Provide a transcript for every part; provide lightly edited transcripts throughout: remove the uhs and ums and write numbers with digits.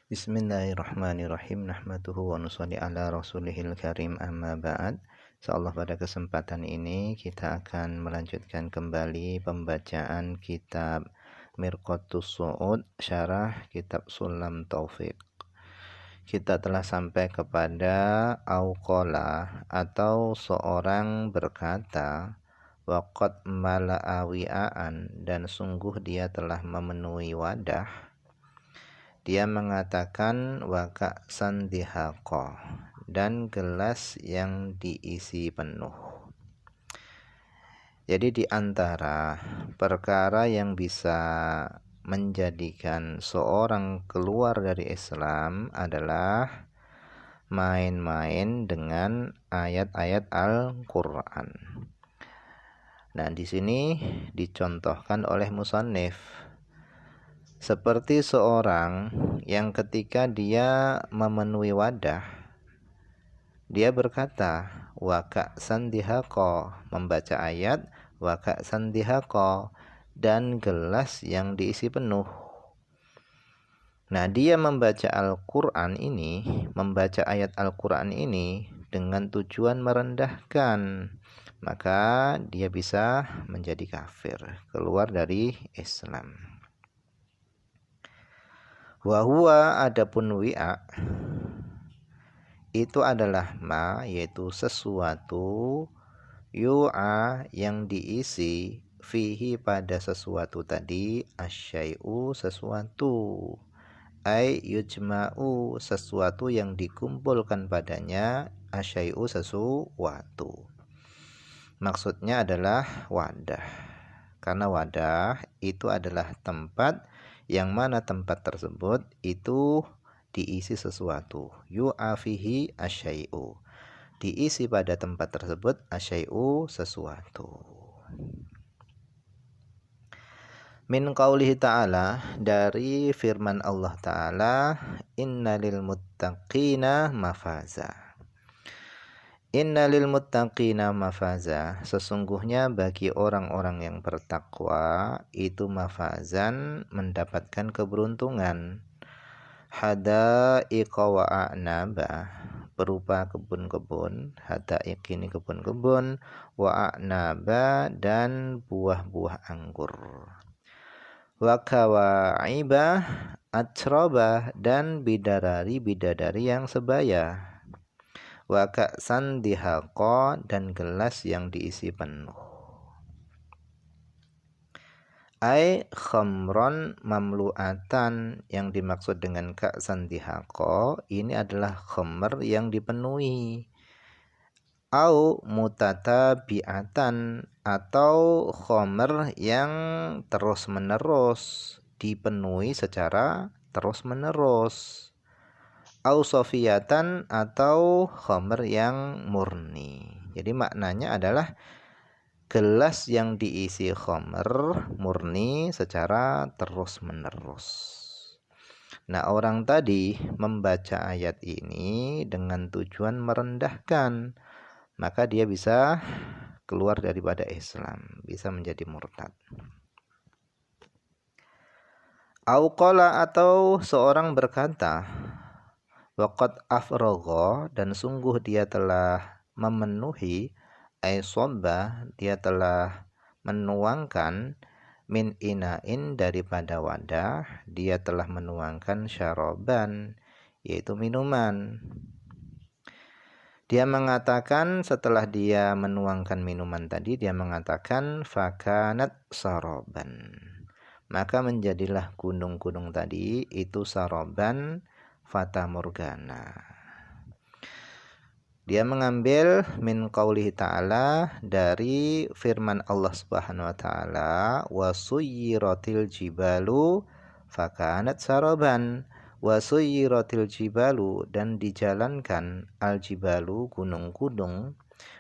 Bismillahirrahmanirrahim. Nahmaduhu wa nusalli ala rasulihil karim, amma ba'd. Insyaallah pada kesempatan ini kita akan melanjutkan kembali pembacaan kitab Mirqatus Su'ud, syarah kitab Sulam Taufik. Kita telah sampai kepada auqala atau seorang berkata, waqad mala'a wi'aan, dan sungguh dia telah memenuhi wadah. Dia mengatakan waka sandihaqo, dan gelas yang diisi penuh. Jadi di antara perkara yang bisa menjadikan seorang keluar dari Islam adalah main-main dengan ayat-ayat Al-Qur'an. Nah, di sini dicontohkan oleh musannif seperti seorang yang ketika dia memenuhi wadah, dia berkata waka sandihaqo, membaca ayat waka sandihaqo, dan gelas yang diisi penuh. Nah, dia membaca Al-Quran ini, membaca ayat Al-Quran ini dengan tujuan merendahkan, maka dia bisa menjadi kafir, keluar dari Islam. Wahuwa, adapun wi'a, itu adalah ma, yaitu sesuatu, yu'a, yang diisi, fihi, pada sesuatu tadi, asyai'u, sesuatu, ay yujma'u, sesuatu yang dikumpulkan padanya, asyai'u, sesuatu. Maksudnya adalah wadah, karena wadah itu adalah tempat yang mana tempat tersebut itu diisi sesuatu, yu'afihi asyai'u, diisi pada tempat tersebut asyai'u, sesuatu. Min qaulihi ta'ala, dari firman Allah ta'ala, innalil muttaqina mafaza. Innalil muttaqina mafaza, sesungguhnya bagi orang-orang yang bertakwa itu mafazan, mendapatkan keberuntungan. Hadaiqa wa a'naba, berupa kebun-kebun, hadaiq ini kebun-kebun, wa a'naba, dan buah-buah anggur. Wa kawa'iba atraba, dan bidadari-bidadari yang sebaya. Wa ka'san dihaqo, dan gelas yang diisi penuh. Ai khamron mamlu'atan, yang dimaksud dengan ka'san dihaqo ini adalah khamr yang dipenuhi. Au mutatabi'atan, atau khamr yang terus-menerus, dipenuhi secara terus-menerus. Au sofiyatan, atau khamr yang murni. Jadi maknanya adalah gelas yang diisi khamr murni secara terus-menerus. Nah, orang tadi membaca ayat ini dengan tujuan merendahkan, maka dia bisa keluar daripada Islam, bisa menjadi murtad. Au qala, atau seorang berkata, waqad afragha, dan sungguh dia telah memenuhi, ay sobba, dia telah menuangkan, min ina'in, daripada wadah, dia telah menuangkan syaraban, yaitu minuman. Dia mengatakan, setelah dia menuangkan minuman tadi, dia mengatakan fakanat saraban, maka menjadilah gunung-gunung tadi itu saraban, fata morgana. Dia mengambil min qaulihi ta'ala, dari firman Allah Subhanahu wa ta'ala, wa suyyiratil jibalu fakanat saraban, wa suyyiratil jibalu, dan dijalankan al jibalu, gunung-gunung,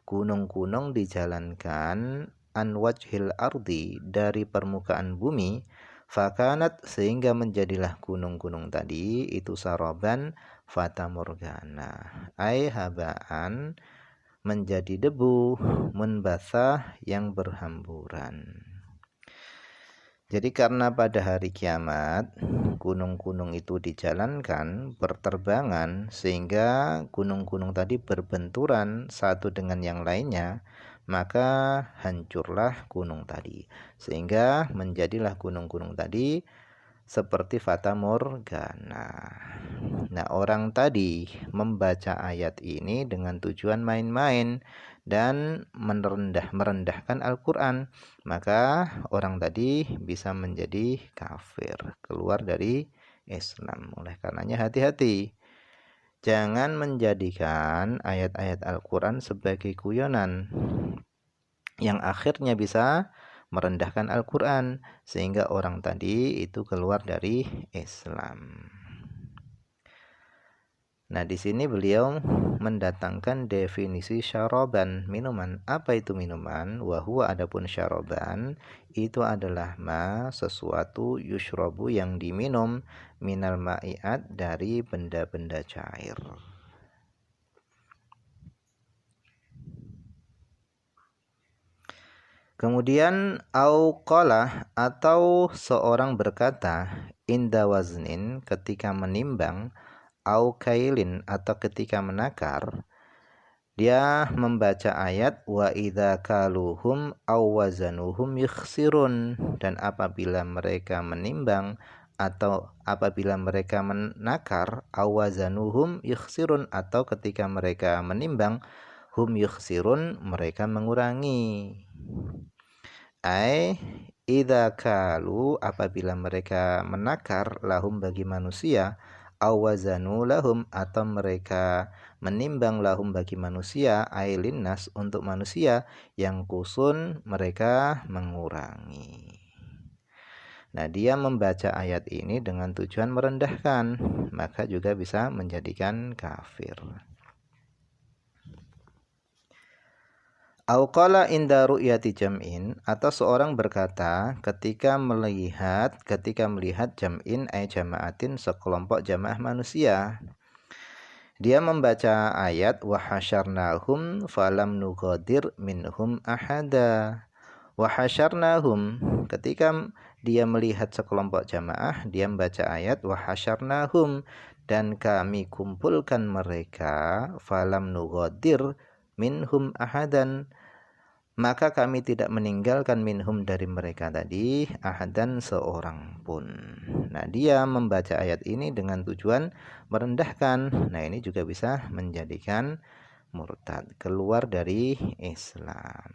gunung-gunung dijalankan, an wajhil ardi, dari permukaan bumi, fakanat, sehingga menjadilah gunung-gunung tadi itu saraban, fata morgana, ay habaan, menjadi debu, munbathah, yang berhamburan. Jadi karena pada hari kiamat gunung-gunung itu dijalankan berterbangan sehingga gunung-gunung tadi berbenturan satu dengan yang lainnya, maka hancurlah gunung tadi sehingga menjadilah gunung-gunung tadi seperti fata morgana. Nah, orang tadi membaca ayat ini dengan tujuan main-main dan merendahkan Al-Quran, maka orang tadi bisa menjadi kafir, keluar dari Islam. Oleh karenanya hati-hati, jangan menjadikan ayat-ayat Al-Quran sebagai guyonan yang akhirnya bisa merendahkan Al-Quran sehingga orang tadi itu keluar dari Islam. Nah, di sini beliau mendatangkan definisi syaraban, minuman. Apa itu minuman? Wa huwa adapun syaraban itu adalah sesuatu yushrabu yang diminum minal ma'iat dari benda-benda cair. Kemudian auqalah atau seorang berkata inda waznin ketika menimbang, au kailin atau ketika menakar, dia membaca ayat wa idza kaluhum aw wazanuhum yukhsirun, dan apabila mereka menimbang atau apabila mereka menakar, aw wazanuhum yukhsirun atau ketika mereka menimbang, hum yukhsirun mereka mengurangi. Ai idza kalu apabila mereka menakar lahum bagi manusia, awazanu lahum atau mereka menimbang lahum bagi manusia, ailinnas untuk manusia, yang kusun mereka mengurangi. Nah, dia membaca ayat ini dengan tujuan merendahkan, maka juga bisa menjadikan kafir. Auqala inda ru'yati jam'in, atau seorang berkata ketika melihat jam'in ay jama'atin sekelompok jamaah manusia. Dia membaca ayat wa hasyarnahum falam nughadir minhum ahada. Wa hasyarnahum, ketika dia melihat sekelompok jamaah, dia membaca ayat wa hasyarnahum, dan kami kumpulkan mereka, falam nughadir minhum ahadan, maka kami tidak meninggalkan minhum dari mereka tadi ahadan seorang pun. Nah, dia membaca ayat ini dengan tujuan merendahkan. Nah, ini juga bisa menjadikan murtad, keluar dari Islam.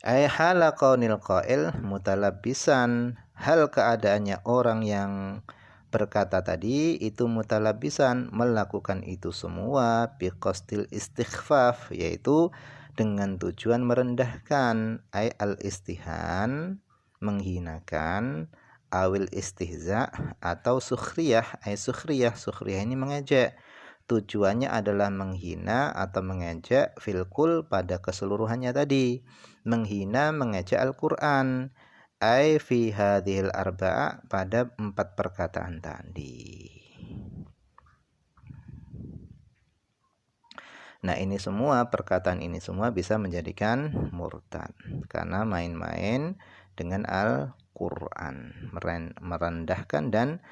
Ay hala qaunil qail mutalabbisan, hal keadaannya orang yang berkata tadi itu mutalabisan, melakukan itu semua biqasdil istighfaf, yaitu dengan tujuan merendahkan, ay al istihan menghinakan, awil istihza atau sukhriyah, ay sukhriyah ini mengejek. Tujuannya adalah menghina atau mengejek filkul pada keseluruhannya tadi, menghina mengejek Al-Qur'an, ai fi hadhil arba'a pada 4 perkataan tadi. Nah, ini semua perkataan ini semua bisa menjadikan murtad karena main-main dengan Al-Qur'an, merendahkan dan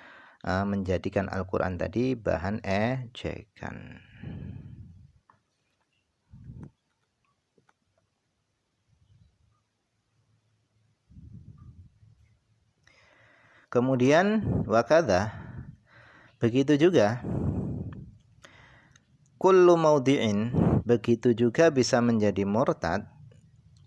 menjadikan Al-Qur'an tadi bahan ejekan. Kemudian wakadha, begitu juga kullu maudhi'in, begitu juga bisa menjadi murtad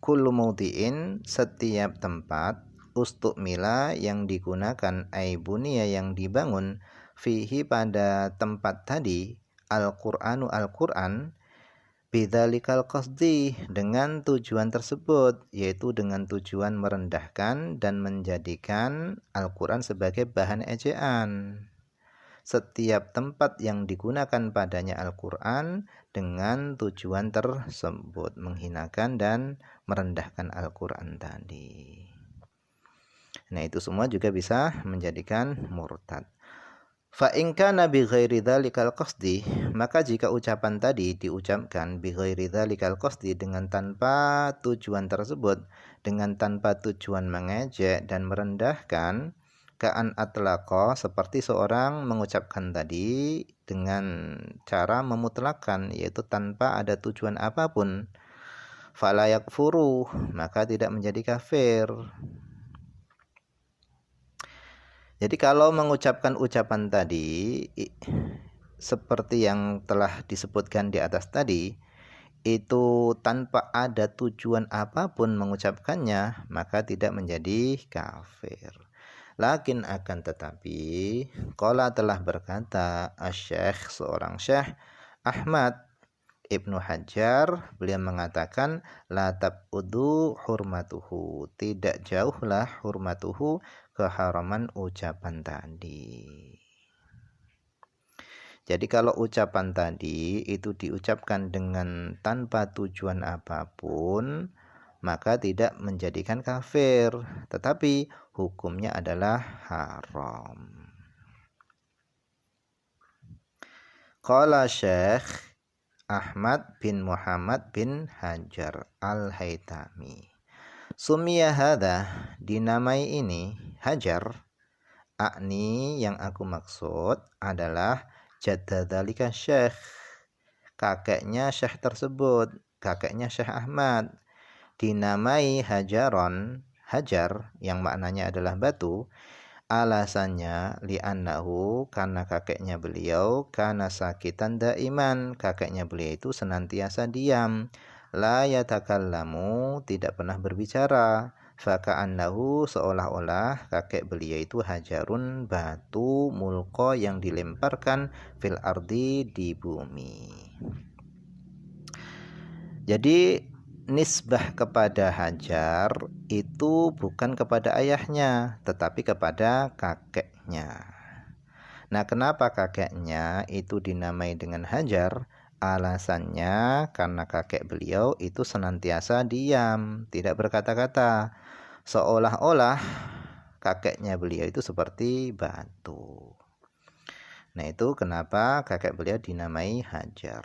kullu maudhi'in, setiap tempat, ustukmila yang digunakan, aibunia yang dibangun, fihi pada tempat tadi, Al-Qur'anu Al-Qur'an, bidzalikal qasdi dengan tujuan tersebut, yaitu dengan tujuan merendahkan dan menjadikan Al-Qur'an sebagai bahan ejaan. Setiap tempat yang digunakan padanya Al-Qur'an dengan tujuan tersebut, menghinakan dan merendahkan Al-Qur'an tadi. Nah, itu semua juga bisa menjadikan murtad. Fa in kana bi ghairi dzalikal qasdi, maka jika ucapan tadi diucapkan bi ghairi dzalikal qasdi dengan tanpa tujuan tersebut, dengan tanpa tujuan mengejek dan merendahkan, ka'an atlaqa seperti seorang mengucapkan tadi dengan cara memutlakkan, yaitu tanpa ada tujuan apapun, fala yakfuru, maka tidak menjadi kafir. Jadi kalau mengucapkan ucapan tadi seperti yang telah disebutkan di atas tadi, itu tanpa ada tujuan apapun mengucapkannya, maka tidak menjadi kafir. Lakin akan tetapi, qala telah berkata asy-syekh, seorang syekh Ahmad Ibnu Hajar, beliau mengatakan la tab'udu hurmatuhu, tidak jauhlah hurmatuhu, keharaman ucapan tadi. Jadi kalau ucapan tadi itu diucapkan dengan tanpa tujuan apapun, maka tidak menjadikan kafir, tetapi hukumnya adalah haram. Qala Syekh Ahmad bin Muhammad bin Hajar Al-Haytami, summiya hadza, dinamai ini Hajar, akni yang aku maksud adalah jadda dzalika syekh, kakeknya syekh tersebut, kakeknya Syekh Ahmad, dinamai Hajaron, Hajar yang maknanya adalah batu. Alasannya li'annahu, karena kakeknya beliau, karena sakitan daiman, kakeknya beliau itu senantiasa diam, la yatakallamu, tidak pernah berbicara, faka'annahu, seolah-olah kakek beliau itu hajarun, batu mulqa yang dilemparkan fil ardi, di bumi. Jadi nisbah kepada Hajar itu bukan kepada ayahnya, tetapi kepada kakeknya. Nah, kenapa kakeknya itu dinamai dengan Hajar? Alasannya karena kakek beliau itu senantiasa diam, tidak berkata-kata, seolah-olah kakeknya beliau itu seperti batu. Nah, itu kenapa kakek beliau dinamai Hajar.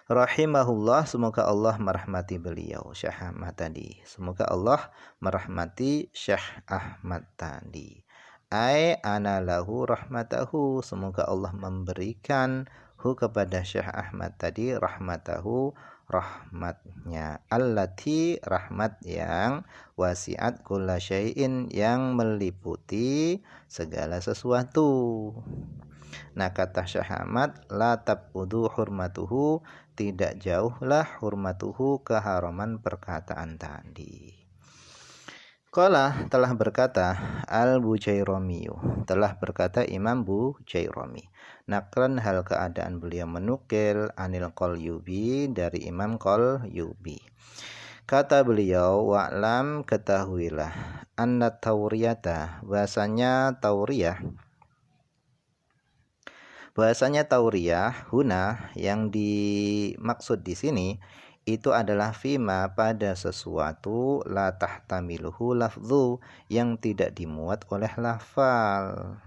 Rahimahullah, semoga Allah merahmati beliau, Syekh Ahmad tadi. Semoga Allah merahmati Syekh Ahmad tadi. Ai ana lahu rahmatahu, semoga Allah memberikan kepada Syekh Ahmad tadi rahmatahu, rahmatnya. Allati, rahmat yang wasi'at kulla syai'in, yang meliputi segala sesuatu. Nah, kata Syekh Ahmad, la tab'udu hurmatuhu, tidak jauhlah hurmatuhu, keharaman perkataan tadi. Qala, telah berkata Al-Bujairami, telah berkata Imam Bujairami, nakran, hal keadaan beliau menukil, anil Qalyubi, dari Imam Qalyubi. Kata beliau, wa'lam, ketahuilah, anna tauriyata, bahasanya tauriyah huna, yang dimaksud di sini itu adalah fima, pada sesuatu la tahtamiluhu lafzu, yang tidak dimuat oleh lafal.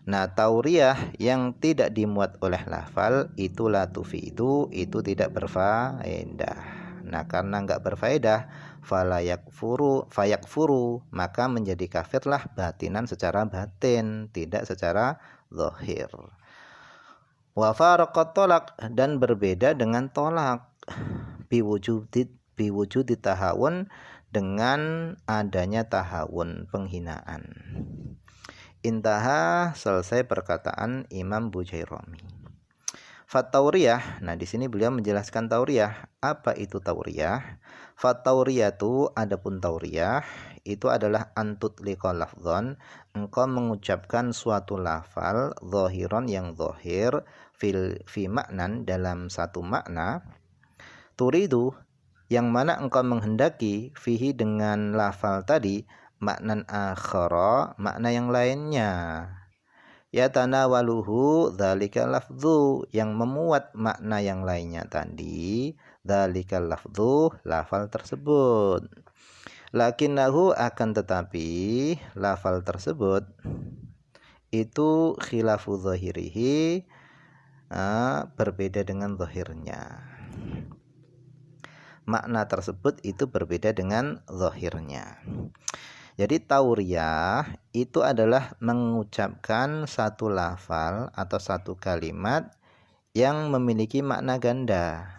Nah, tauriyah yang tidak dimuat oleh lafal itu la tufidu, itu tidak berfaedah. Nah, karena enggak berfaedah, fayakfuru, maka menjadi kafirlah batinan, secara batin, tidak secara zahir. Wa faraqat tolak, dan berbeda dengan tolak, biwujudi tahawun, dengan adanya tahawun, penghinaan. Intaha, selesai perkataan Imam Bujairami. Fatauriyah, nah di sini beliau menjelaskan tauriyah. Apa itu tauriyah? Fatauriyatu, adapun tauriyah itu adalah antutliqa lafzon, engkau mengucapkan suatu lafal, zahiron, yang zahir, fi maknan, dalam satu makna, turidu, yang mana engkau menghendaki, fihi, dengan lafal tadi, maknan akhara, makna yang lainnya, yatanawaluhu dzalika lafdhu, yang memuat makna yang lainnya tadi, dzalika lafdhu, lafal tersebut. Lakinnahu akan tetapi lafal tersebut itu khilafu zahirihi, berbeda dengan zahirnya. Makna tersebut itu berbeda dengan zahirnya. Jadi tauriyah itu adalah mengucapkan satu lafal atau satu kalimat yang memiliki makna ganda.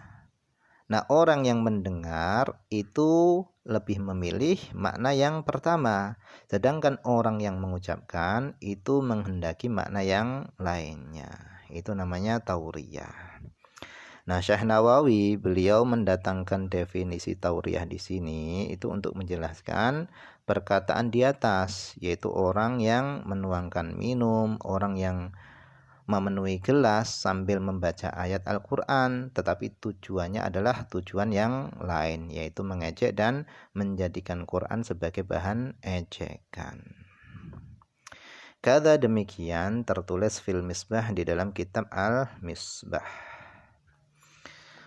Nah, orang yang mendengar itu lebih memilih makna yang pertama, sedangkan orang yang mengucapkan itu menghendaki makna yang lainnya. Itu namanya tauriyah. Nah, Syekh Nawawi beliau mendatangkan definisi tauriyah di sini itu untuk menjelaskan perkataan di atas, yaitu orang yang menuangkan minum, orang yang memenuhi gelas sambil membaca ayat Al-Quran, tetapi tujuannya adalah tujuan yang lain, yaitu mengejek dan menjadikan Quran sebagai bahan ejekan. Kada demikian tertulis fil misbah di dalam kitab Al-Misbah.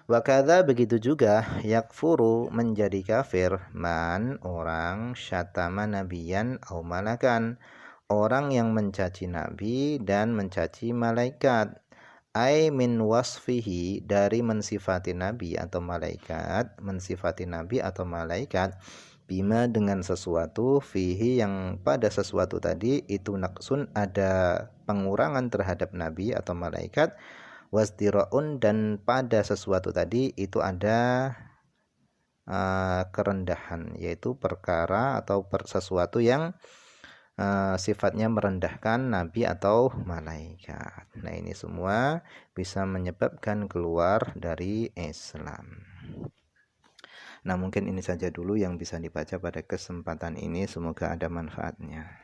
Wakadha begitu juga yakfuru menjadi kafir man orang syatama nabiyan au malakan, orang yang mencaci nabi dan mencaci malaikat. Ai min wasfihi, dari mensifati nabi atau malaikat, mensifati nabi atau malaikat, bima dengan sesuatu, fihi yang pada sesuatu tadi itu naqsun ada pengurangan terhadap nabi atau malaikat, wasdira'un dan pada sesuatu tadi itu ada kerendahan, yaitu perkara atau sesuatu yang sifatnya merendahkan nabi atau malaikat. Nah, ini semua bisa menyebabkan keluar dari Islam. Nah, mungkin ini saja dulu yang bisa dibaca pada kesempatan ini. Semoga ada manfaatnya.